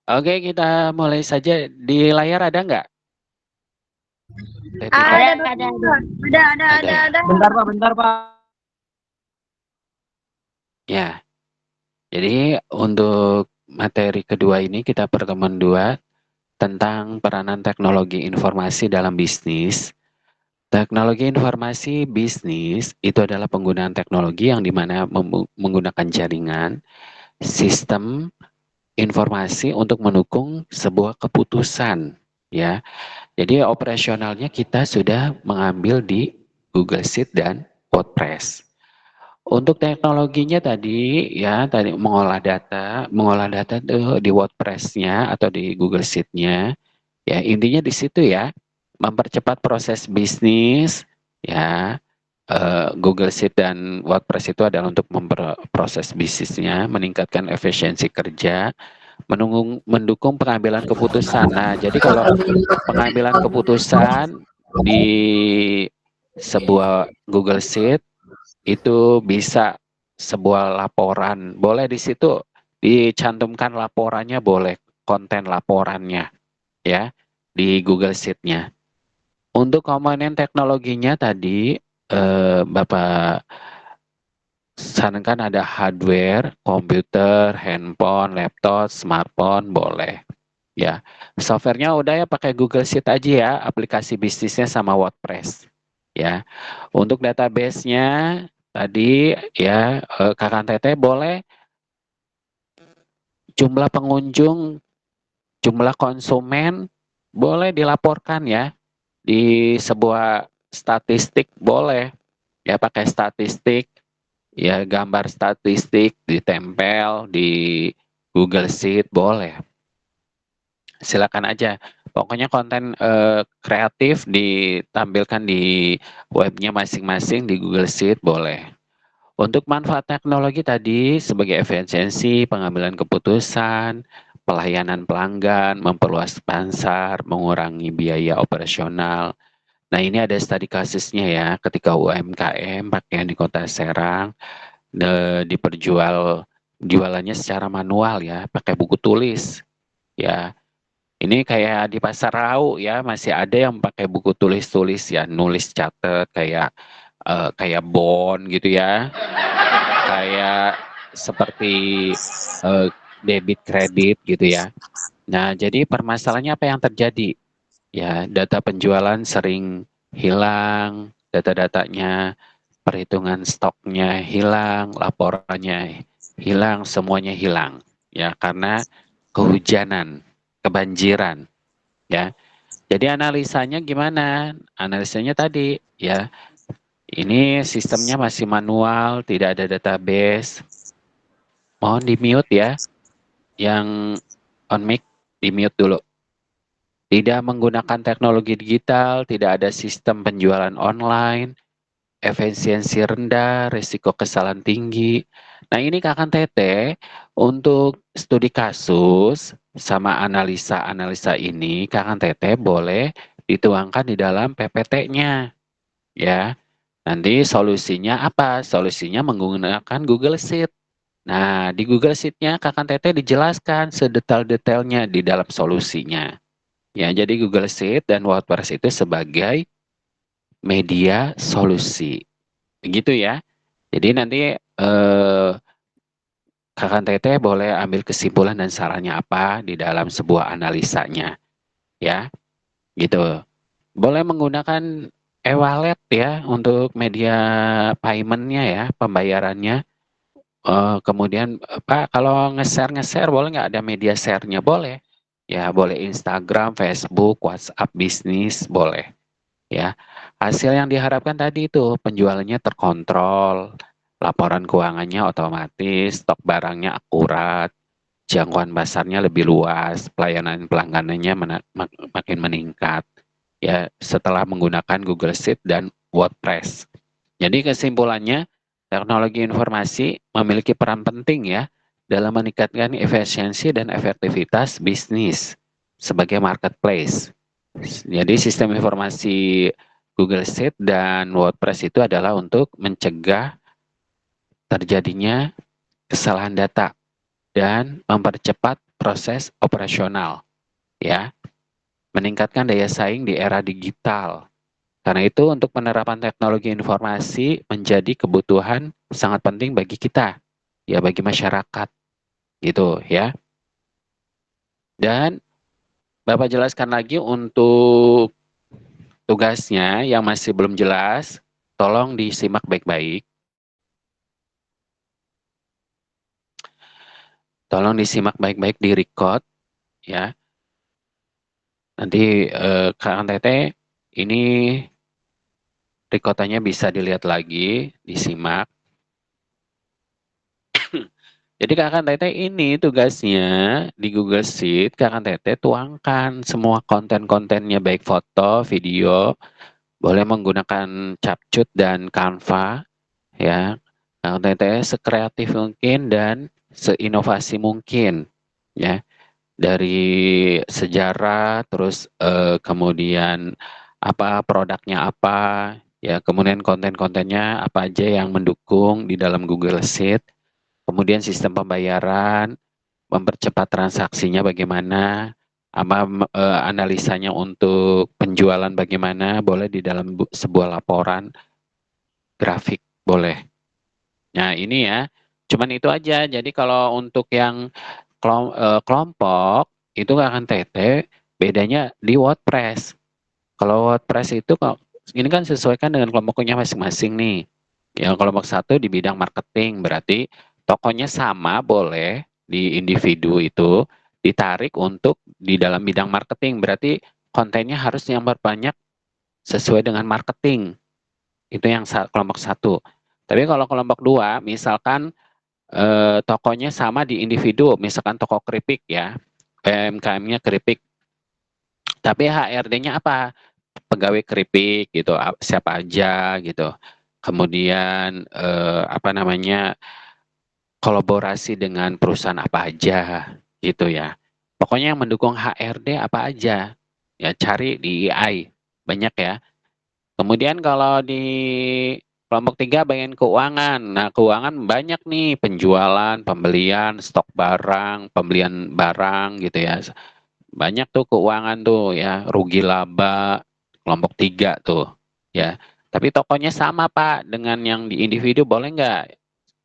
Oke, kita mulai saja. Di layar ada nggak? Pevita? Ada. Bentar Pak. Ya, jadi untuk materi kedua ini kita pertemuan 2 tentang peranan teknologi informasi dalam bisnis. Teknologi informasi bisnis itu adalah penggunaan teknologi yang dimana menggunakan jaringan, sistem, informasi untuk mendukung sebuah keputusan, ya. Jadi operasionalnya kita sudah mengambil di Google Sheet dan WordPress. Untuk teknologinya tadi ya tadi mengolah data tuh di WordPress-nya atau di Google Sheet-nya. Ya, intinya di situ ya, mempercepat proses bisnis ya. Google Sheet dan WordPress itu adalah untuk memproses bisnisnya, meningkatkan efisiensi kerja, mendukung pengambilan keputusan. Nah, jadi kalau pengambilan keputusan di sebuah Google Sheet itu bisa sebuah laporan, boleh di situ dicantumkan laporannya, boleh konten laporannya ya di Google Sheet-nya. Untuk komponen teknologinya tadi Bapak sarankan ada hardware, komputer, handphone, laptop, smartphone, boleh. Ya, softwarenya udah ya pakai Google Sheet aja ya, aplikasi bisnisnya sama WordPress. Ya, untuk database-nya tadi ya Kakak Teteh boleh jumlah pengunjung, jumlah konsumen boleh dilaporkan ya di sebuah statistik boleh ya pakai statistik ya gambar statistik ditempel di Google Sheet boleh. Silakan aja. Pokoknya konten kreatif ditampilkan di webnya masing-masing di Google Sheet boleh. Untuk manfaat teknologi tadi sebagai efisiensi, pengambilan keputusan, pelayanan pelanggan, memperluas pasar, mengurangi biaya operasional. Nah ini ada studi kasusnya ya, ketika UMKM pakaian di Kota Serang jualannya secara manual ya, pakai buku tulis ya. Ini kayak di pasar Rau ya, masih ada yang pakai buku tulis-tulis ya, nulis catat kayak bond gitu ya, kayak seperti debit kredit gitu ya. Nah, jadi permasalahannya apa yang terjadi? Ya, data penjualan sering hilang, data-datanya, perhitungan stoknya hilang, laporannya hilang, semuanya hilang. Ya, karena kehujanan, kebanjiran, ya. Jadi analisanya gimana? Analisanya tadi, ya, ini sistemnya masih manual, tidak ada database. Mohon di-mute ya, yang on mic di-mute dulu. Tidak menggunakan teknologi digital, tidak ada sistem penjualan online, efisiensi rendah, risiko kesalahan tinggi. Nah ini Kakak Tete untuk studi kasus sama analisa-analisa ini Kakak Tete boleh dituangkan di dalam PPT-nya ya. Nanti solusinya apa? Solusinya menggunakan Google Sheet. Nah di Google Sheet-nya Kakak Tete dijelaskan sedetail-detailnya di dalam solusinya. Ya, jadi Google Sheet dan WordPress itu sebagai media solusi. Begitu ya. Jadi nanti Kakak Teteh boleh ambil kesimpulan dan sarannya apa di dalam sebuah analisanya. Ya, gitu. Boleh menggunakan e-wallet ya untuk media paymentnya ya, pembayarannya. Kemudian Pak, kalau nge-share boleh nggak ada media share-nya? Boleh. Ya, boleh Instagram, Facebook, WhatsApp bisnis, boleh. Ya, hasil yang diharapkan tadi itu penjualannya terkontrol, laporan keuangannya otomatis, stok barangnya akurat, jangkauan pasarnya lebih luas, pelayanan pelangganannya makin meningkat. Ya, setelah menggunakan Google Sheet dan WordPress. Jadi kesimpulannya, teknologi informasi memiliki peran penting ya dalam meningkatkan efisiensi dan efektivitas bisnis sebagai marketplace. Jadi sistem informasi Google Sheet dan WordPress itu adalah untuk mencegah terjadinya kesalahan data dan mempercepat proses operasional, ya, meningkatkan daya saing di era digital. Karena itu untuk penerapan teknologi informasi menjadi kebutuhan sangat penting bagi kita, ya bagi masyarakat, gitu ya. Dan Bapak jelaskan lagi untuk tugasnya yang masih belum jelas, tolong disimak baik-baik. Tolong disimak baik-baik di record, ya. Nanti Kak Tete ini recordnya bisa dilihat lagi, disimak. Jadi Kakak Tete ini tugasnya di Google Sheet, Kakak Tete tuangkan semua konten-kontennya baik foto, video, boleh menggunakan Capcut dan Canva, ya. Kakak Tete sekreatif mungkin dan seinovasi mungkin, ya. Dari sejarah, terus kemudian apa produknya apa, ya, kemudian konten-kontennya apa aja yang mendukung di dalam Google Sheet. Kemudian sistem pembayaran, mempercepat transaksinya bagaimana, analisanya untuk penjualan bagaimana, boleh di dalam sebuah laporan grafik, boleh. Nah ini ya, cuman itu aja. Jadi kalau untuk yang kelompok, itu akan TT, bedanya di WordPress. Kalau WordPress itu, ini kan sesuaikan dengan kelompoknya masing-masing nih. Yang kelompok satu di bidang marketing, berarti tokonya sama boleh di individu itu ditarik untuk di dalam bidang marketing. Berarti kontennya harus yang berbanyak sesuai dengan marketing. Itu yang kelompok satu. Tapi kalau kelompok dua, misalkan tokonya sama di individu, misalkan toko keripik ya, PMKM-nya keripik. Tapi HRD-nya apa? Pegawai keripik gitu, siapa aja gitu. Kemudian apa namanya, kolaborasi dengan perusahaan apa aja gitu ya. Pokoknya yang mendukung HRD apa aja. Ya cari di EI, banyak ya. Kemudian kalau di kelompok 3 bagian keuangan. Nah, keuangan banyak nih, penjualan, pembelian, stok barang, pembelian barang gitu ya. Banyak tuh keuangan tuh ya, rugi laba, kelompok 3 tuh ya. Tapi tokonya sama Pak dengan yang di individu, boleh nggak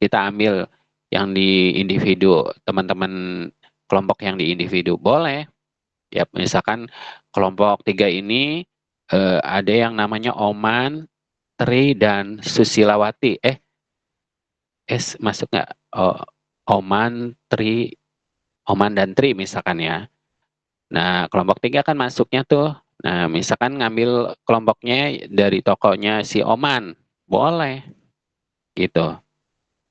kita ambil yang di individu, teman-teman kelompok yang di individu? Boleh. Ya, misalkan kelompok 3 ini ada yang namanya Oman, Tri, dan Susilawati. Masuk nggak? Oh, Oman, Tri, Oman dan Tri misalkan ya. Nah, kelompok 3 kan masuknya tuh. Nah, misalkan ngambil kelompoknya dari tokonya si Oman. Boleh, gitu.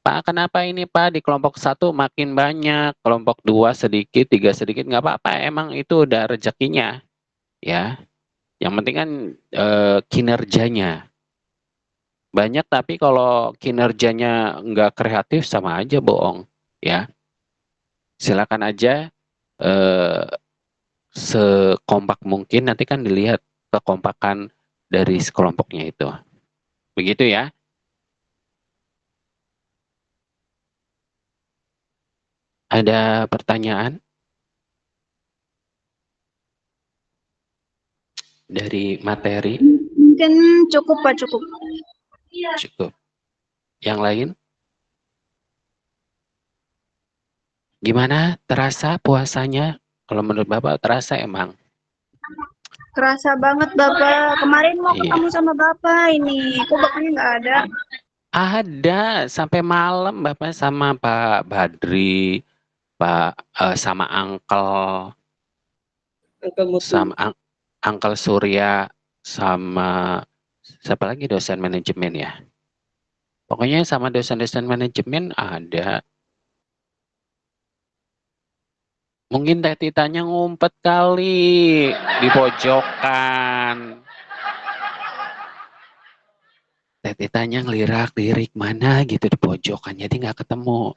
Pak, kenapa ini Pak di kelompok satu makin banyak, kelompok 2 sedikit, 3 sedikit, nggak apa-apa. Emang itu udah rezekinya, ya. Yang penting kan kinerjanya. Banyak tapi kalau kinerjanya nggak kreatif sama aja bohong, ya. Silakan aja eh, sekompak mungkin, nanti kan dilihat kekompakan dari sekelompoknya itu. Begitu ya. Ada pertanyaan dari materi? Mungkin cukup Pak, cukup. Cukup. Yang lain? Gimana terasa puasanya? Kalau menurut Bapak terasa emang? Kerasa banget Bapak. Kemarin mau Iya. ketemu sama Bapak ini. Kok Bapaknya nggak ada? Ada sampai malam Bapak sama Pak Badri, sama sama Uncle Surya, sama siapa lagi dosen manajemen ya. Pokoknya sama dosen-dosen manajemen ada. Mungkin Teh Titanya ngumpet kali di pojokan. Teh Titanya ngelirik mana gitu di pojokan, jadi nggak ketemu.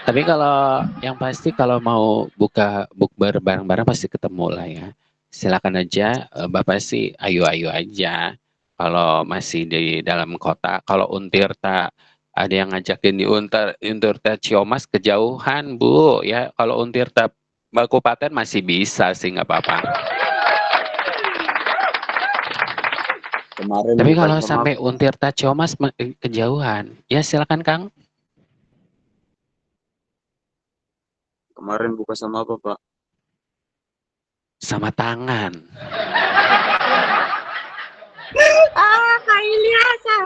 Tapi kalau yang pasti kalau mau buka bukber bareng-bareng pasti ketemu lah ya. Silakan aja, Bapak sih ayo-ayo aja. Kalau masih di dalam kota, kalau Untirta Ada yang ngajakin di Untirta Ciomas kejauhan, Bu. Ya, kalau Untirta Kabupaten masih bisa sih, nggak apa-apa. Kemarin Tapi buka kalau sama sampai Untirta Ciomas kejauhan, ya silakan Kang. kemarin buka sama apa, Pak? Sama tangan. Kak Ilyasa.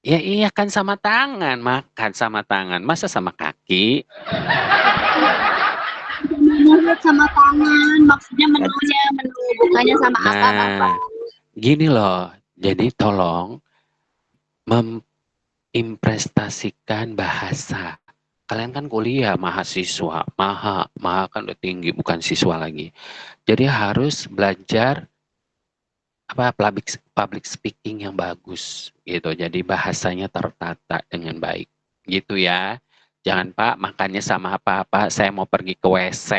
Ya iya kan sama tangan, makan sama tangan, masa sama kaki? Mulut sama tangan, maksudnya menunya, menu bukanya sama apa, Bapak? Nah, gini loh, jadi tolong memimprestasikan bahasa. Kalian kan kuliah, mahasiswa, maha kan udah tinggi, bukan siswa lagi. Jadi harus belajar public speaking yang bagus gitu. Jadi bahasanya tertata dengan baik gitu ya. Jangan Pak makannya sama apa-apa, saya mau pergi ke WC.